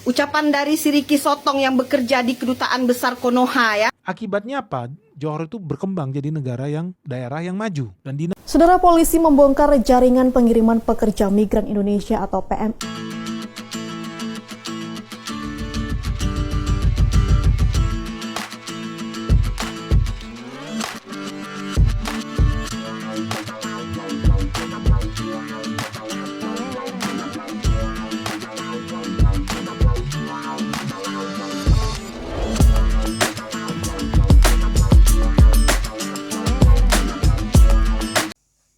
Ucapan dari si Ricky Sotong yang bekerja di Kedutaan Besar Konoha ya. Akibatnya apa? Johor itu berkembang jadi daerah yang maju. Dan Saudara, polisi membongkar jaringan pengiriman pekerja migran Indonesia atau PMI.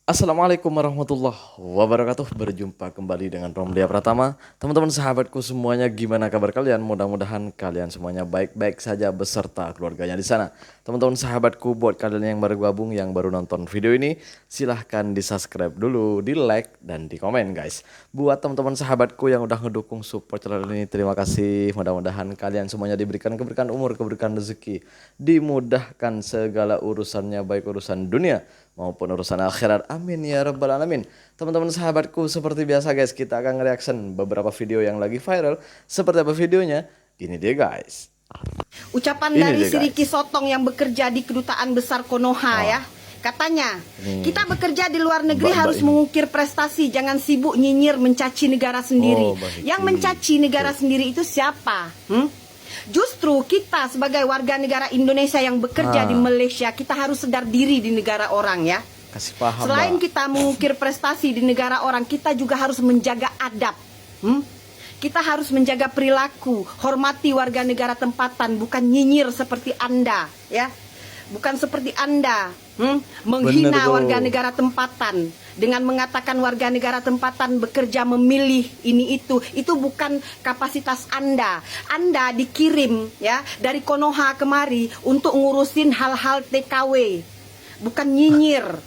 Assalamualaikum warahmatullahi wabarakatuh. Berjumpa kembali dengan Romlia Pratama. Teman-teman sahabatku semuanya, gimana kabar kalian? Mudah-mudahan kalian semuanya baik-baik saja beserta keluarganya di sana. Teman-teman sahabatku, buat kalian yang baru gabung, yang baru nonton video ini, silahkan di subscribe dulu, di like, dan di komen guys. Buat teman-teman sahabatku yang udah ngedukung support channel ini, terima kasih. Mudah-mudahan kalian semuanya diberikan keberkahan umur, keberkahan rezeki, dimudahkan segala urusannya, baik urusan dunia maupun urusan akhirat, amin ya rabbal alamin. Teman-teman sahabatku, seperti biasa guys, kita akan reaction beberapa video yang lagi viral. Seperti apa videonya? Ini dia guys. Ucapan dari si Ricky Sotong yang bekerja di Kedutaan Besar Konoha ya. Katanya, kita bekerja di luar negeri harus mengukir prestasi, jangan sibuk nyinyir mencaci negara sendiri. Yang mencaci negara sendiri itu siapa? Justru kita sebagai warga negara Indonesia yang bekerja di Malaysia, kita harus sadar diri di negara orang ya. Kasih paham. Selain kita mengukir prestasi di negara orang, kita juga harus menjaga adab. Kita harus menjaga perilaku, hormati warga negara tempatan, bukan nyinyir seperti Anda ya. Bukan seperti Anda menghina warga negara tempatan dengan mengatakan warga negara tempatan bekerja memilih ini itu bukan kapasitas Anda. Anda dikirim ya dari Konoha kemari untuk ngurusin hal-hal TKW, bukan nyinyir,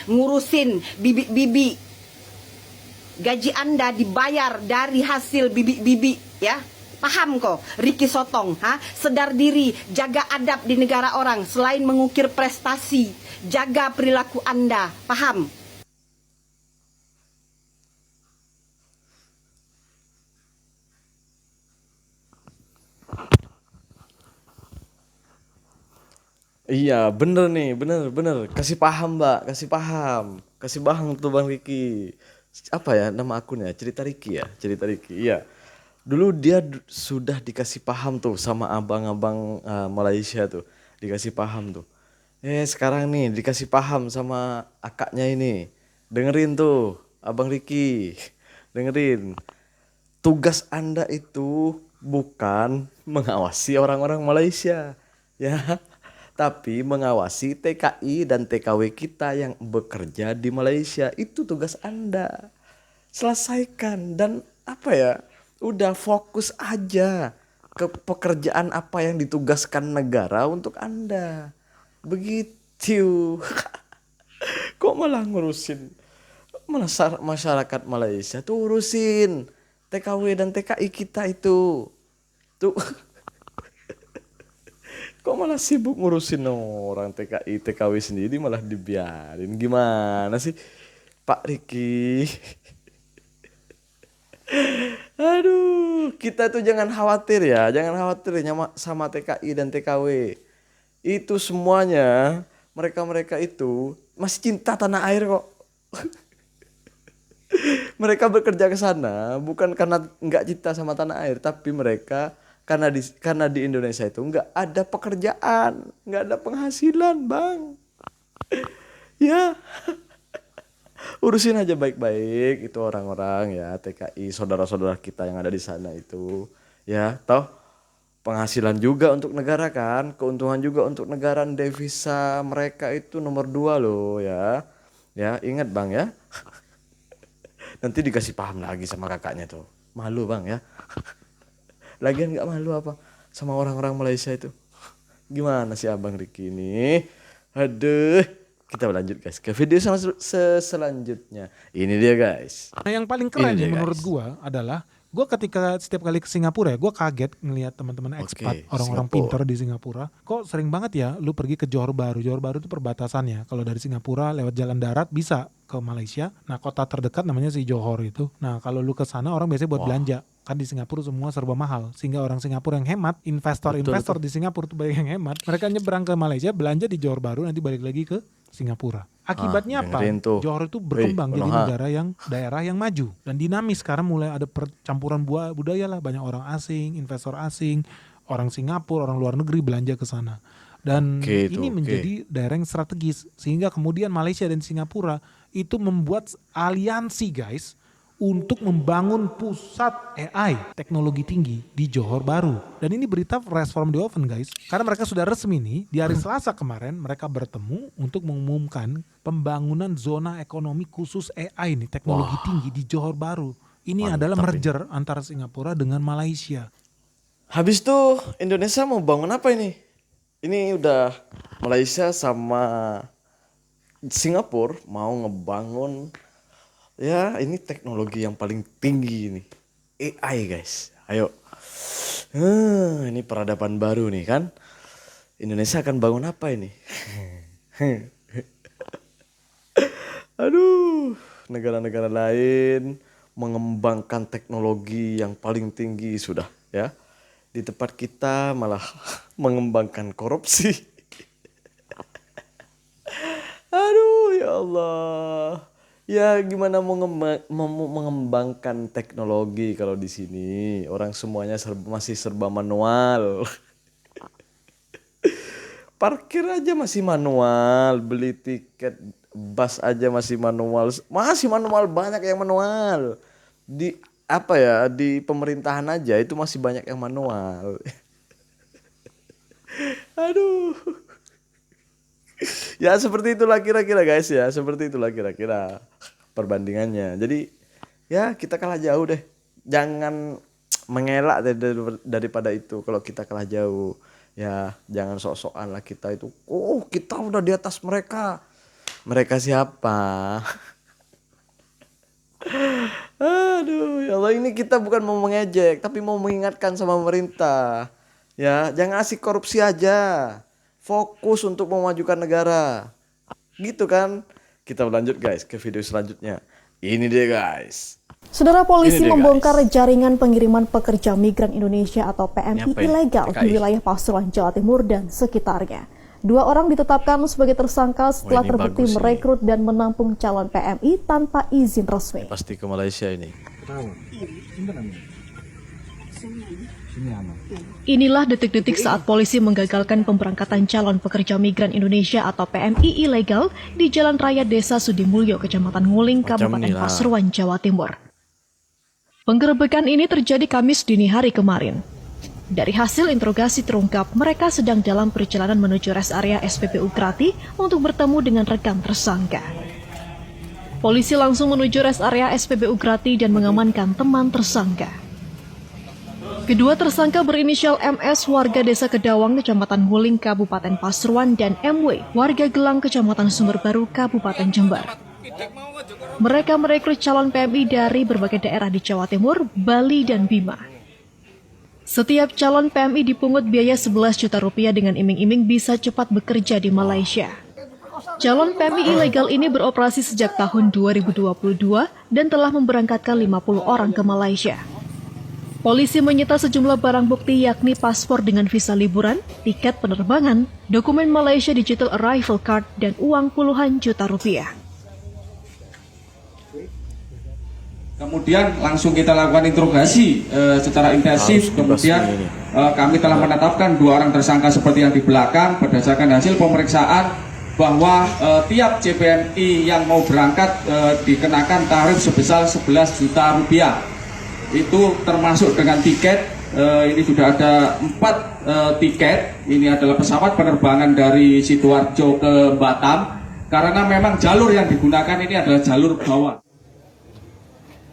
ngurusin bibi-bibi. Gaji Anda dibayar dari hasil bibi-bibi ya. Paham kok, Ricky Sotong, sedar diri, jaga adab di negara orang. Selain mengukir prestasi, jaga perilaku Anda. Paham? Iya bener nih, bener. Kasih paham mbak, kasih paham. Kasih paham tuh Bang Ricky. Apa ya nama akunnya? Cerita Ricky ya? Cerita Ricky, iya. Dulu dia sudah dikasih paham tuh sama abang-abang Malaysia tuh. Dikasih paham tuh. Sekarang nih dikasih paham sama akaknya ini. Dengerin tuh Abang Ricky. Dengerin. Tugas Anda itu bukan mengawasi orang-orang Malaysia. Ya. Tapi mengawasi TKI dan TKW kita yang bekerja di Malaysia. Itu tugas Anda. Selesaikan dan apa ya? Udah fokus aja ke pekerjaan apa yang ditugaskan negara untuk Anda. Begitu. Kok malah ngurusin masyarakat Malaysia tuh urusin TKW dan TKI kita itu. Tuh. Kok malah sibuk ngurusin orang TKI, TKW sendiri malah dibiarin. Gimana sih Pak Ricky? Aduh, kita tuh jangan khawatir ya sama TKI dan TKW. Itu semuanya mereka itu masih cinta tanah air kok. Mereka bekerja ke sana bukan karena nggak cinta sama tanah air, tapi mereka karena di Indonesia itu nggak ada pekerjaan, nggak ada penghasilan, Bang. Ya. Urusin aja baik-baik itu orang-orang ya, TKI, saudara-saudara kita yang ada di sana itu. Ya, toh penghasilan juga untuk negara kan, keuntungan juga untuk negara, devisa mereka itu nomor 2 loh ya. Ya, ingat Bang ya. Nanti dikasih paham lagi sama kakaknya tuh. Malu Bang ya. Lagian nggak malu apa sama orang-orang Malaysia itu. Gimana sih Abang Ricky ini? Aduh. Kita lanjut guys ke video selanjutnya. Ini dia guys. Nah yang paling keren nih menurut gua adalah gue ketika setiap kali ke Singapura ya, gue kaget ngelihat teman-teman ekspat, orang-orang pintar di Singapura. Kok sering banget ya lu pergi ke Johor Bahru. Johor Bahru itu perbatasannya. Kalau dari Singapura lewat jalan darat bisa ke Malaysia. Nah kota terdekat namanya si Johor itu. Nah kalau lu ke sana orang biasanya buat belanja. Kan di Singapura semua serba mahal, sehingga orang Singapura yang hemat, investor di Singapura tuh banyak yang hemat, mereka nyebrang ke Malaysia, belanja di Johor Bahru, nanti balik lagi ke Singapura. Akibatnya apa? dengerin tuh. Johor itu berkembang jadi Konoha. daerah yang maju dan dinamis. Sekarang mulai ada percampuran budaya lah, banyak orang asing, investor asing, orang Singapura, orang luar negeri belanja ke sana. Dan ini menjadi daerah yang strategis, sehingga kemudian Malaysia dan Singapura itu membuat aliansi guys untuk membangun pusat AI teknologi tinggi di Johor Bahru. Dan ini berita fresh from the oven guys. Karena mereka sudah resmi nih, di hari Selasa kemarin mereka bertemu untuk mengumumkan pembangunan zona ekonomi khusus AI nih, teknologi tinggi di Johor Bahru. Ini adalah merger antara Singapura dengan Malaysia. Habis itu Indonesia mau bangun apa ini? Ini udah Malaysia sama Singapura mau ngebangun, ya ini teknologi yang paling tinggi ini, AI guys. Ayo, ini peradaban baru nih kan. Indonesia akan bangun apa ini? Aduh, negara-negara lain mengembangkan teknologi yang paling tinggi sudah ya. Di tempat kita malah mengembangkan korupsi. Aduh ya Allah. Ya gimana mau mengembangkan teknologi kalau di sini orang semuanya masih serba manual. Parkir aja masih manual, beli tiket bus aja masih manual, banyak yang manual. Di pemerintahan aja itu masih banyak yang manual. Aduh. Ya seperti itulah kira-kira guys ya, seperti itulah kira-kira perbandingannya. Jadi ya kita kalah jauh deh. Jangan mengelak daripada itu kalau kita kalah jauh. Ya jangan sok-sokan lah kita itu. Oh kita udah di atas mereka. Mereka siapa? Aduh ya Allah, ini kita bukan mau mengejek tapi mau mengingatkan sama pemerintah. Ya jangan asik korupsi aja. Fokus untuk memajukan negara. Gitu kan? Kita lanjut guys ke video selanjutnya. Ini dia guys. Saudara, polisi Ini dia, membongkar jaringan pengiriman pekerja migran Indonesia atau PMI Ini apa ini? ilegal PKI. di wilayah Pasuruan, Jawa Timur dan sekitarnya. 2 orang ditetapkan sebagai tersangka setelah ini terbukti bagus ini. merekrut dan menampung calon PMI tanpa izin resmi. Pasti ke Malaysia ini. Inilah detik-detik saat polisi menggagalkan pemberangkatan calon pekerja migran Indonesia atau PMI ilegal di Jalan Raya Desa Sudimulyo, Kecamatan Nguling, Kabupaten inilah. Pasuruan, Jawa Timur. Penggerebekan ini terjadi Kamis dini hari kemarin. Dari hasil interogasi terungkap, mereka sedang dalam perjalanan menuju res area SPBU Grati untuk bertemu dengan rekan tersangka. Polisi langsung menuju res area SPBU Grati dan mengamankan teman tersangka. Kedua tersangka berinisial MS warga Desa Kedawang, Kecamatan Nguling, Kabupaten Pasuruan, dan MW warga Gelang, Kecamatan Sumberbaru, Kabupaten Jember. Mereka merekrut calon PMI dari berbagai daerah di Jawa Timur, Bali, dan Bima. Setiap calon PMI dipungut biaya 11 juta rupiah dengan iming-iming bisa cepat bekerja di Malaysia. Calon PMI ilegal ini beroperasi sejak tahun 2022 dan telah memberangkatkan 50 orang ke Malaysia. Polisi menyita sejumlah barang bukti yakni paspor dengan visa liburan, tiket penerbangan, dokumen Malaysia Digital Arrival Card, dan uang puluhan juta rupiah. Kemudian langsung kita lakukan interogasi secara intensif. Kemudian kami telah menetapkan 2 orang tersangka seperti yang di belakang berdasarkan hasil pemeriksaan bahwa tiap CPNI yang mau berangkat dikenakan tarif sebesar 11 juta rupiah. Itu termasuk dengan tiket. Ini sudah ada 4 tiket. Ini adalah pesawat penerbangan dari Sidoarjo ke Batam. Karena memang jalur yang digunakan ini adalah jalur bawah.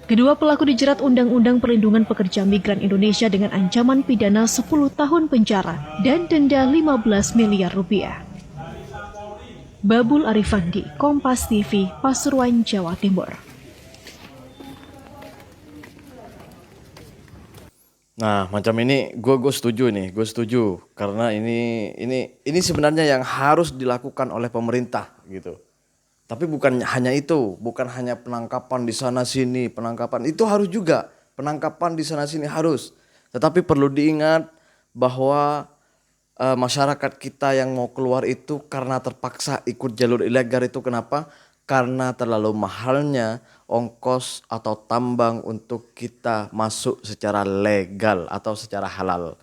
Kedua pelaku dijerat Undang-Undang Perlindungan Pekerja Migran Indonesia dengan ancaman pidana 10 tahun penjara dan denda 15 miliar rupiah. Babul Arifandi, Kompas TV, Pasuruan, Jawa Timur. Nah, macam ini gue setuju nih, gue setuju karena ini sebenarnya yang harus dilakukan oleh pemerintah gitu. Tapi bukan hanya itu, bukan hanya penangkapan di sana sini, penangkapan itu harus juga penangkapan di sana sini harus. Tetapi perlu diingat bahwa masyarakat kita yang mau keluar itu karena terpaksa ikut jalur ilegal itu kenapa? Karena terlalu mahalnya ongkos atau tambang untuk kita masuk secara legal atau secara halal.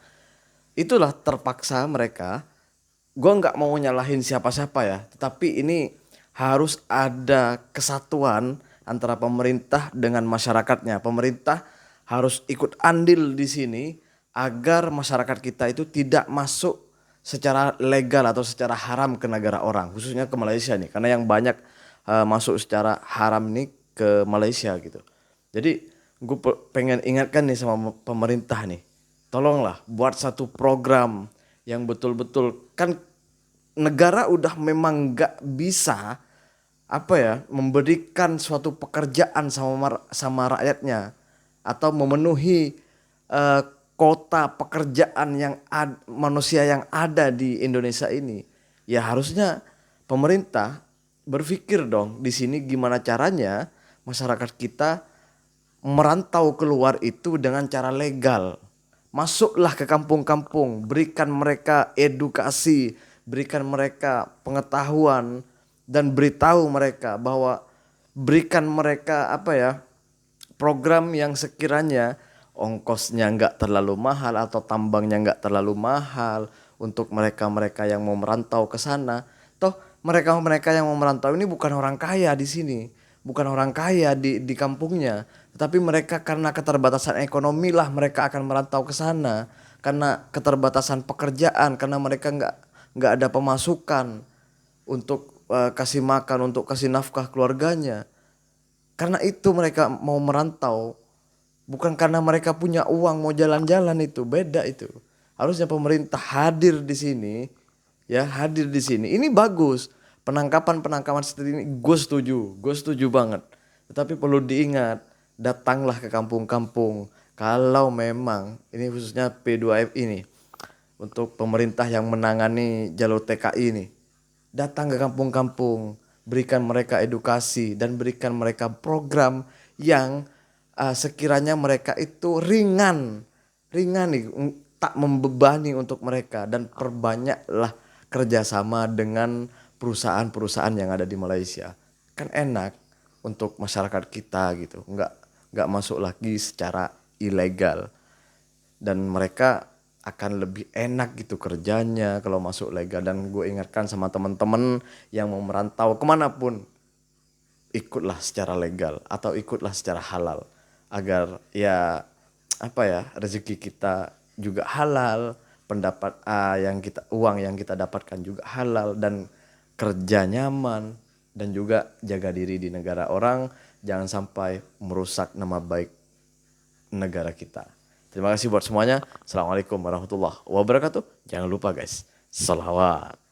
Itulah terpaksa mereka. Gue nggak mau nyalahin siapa-siapa ya, tetapi ini harus ada kesatuan antara pemerintah dengan masyarakatnya. Pemerintah harus ikut andil di sini agar masyarakat kita itu tidak masuk secara legal atau secara haram ke negara orang, khususnya ke Malaysia nih, karena yang banyak masuk secara haram nih ke Malaysia gitu. Jadi gue pengen ingatkan nih sama pemerintah nih, tolonglah buat satu program yang betul-betul, kan negara udah memang nggak bisa memberikan suatu pekerjaan sama rakyatnya atau memenuhi kota pekerjaan yang manusia yang ada di Indonesia ini. Ya harusnya pemerintah berpikir dong di sini gimana caranya masyarakat kita merantau keluar itu dengan cara legal. Masuklah ke kampung-kampung, berikan mereka edukasi, berikan mereka pengetahuan, dan beritahu mereka bahwa berikan mereka program yang sekiranya ongkosnya nggak terlalu mahal atau tambangnya nggak terlalu mahal untuk mereka-mereka yang mau merantau ke sana. Toh mereka-mereka yang mau merantau ini bukan orang kaya di sini, bukan orang kaya di kampungnya. Tetapi mereka karena keterbatasan ekonomi lah mereka akan merantau ke sana. Karena keterbatasan pekerjaan, karena mereka nggak ada pemasukan untuk kasih makan, untuk kasih nafkah keluarganya. Karena itu mereka mau merantau. Bukan karena mereka punya uang mau jalan-jalan, itu beda itu. Harusnya pemerintah hadir di sini, ya hadir di sini. Ini bagus. Penangkapan seperti ini gue setuju banget. Tetapi perlu diingat, datanglah ke kampung-kampung. Kalau memang ini khususnya P2F ini untuk pemerintah yang menangani jalur TKI ini, datang ke kampung-kampung, berikan mereka edukasi dan berikan mereka program yang sekiranya mereka itu ringan nih, tak membebani untuk mereka, dan perbanyaklah kerjasama dengan perusahaan-perusahaan yang ada di Malaysia. Kan enak untuk masyarakat kita gitu, nggak masuk lagi secara ilegal, dan mereka akan lebih enak gitu kerjanya kalau masuk legal. Dan gue ingatkan sama teman-teman yang mau merantau kemanapun, ikutlah secara legal atau ikutlah secara halal agar rezeki kita juga halal, uang yang kita dapatkan juga halal, dan kerja nyaman, dan juga jaga diri di negara orang, jangan sampai merusak nama baik negara kita. Terima kasih buat semuanya. Assalamualaikum warahmatullahi wabarakatuh. Jangan lupa guys, sholawat.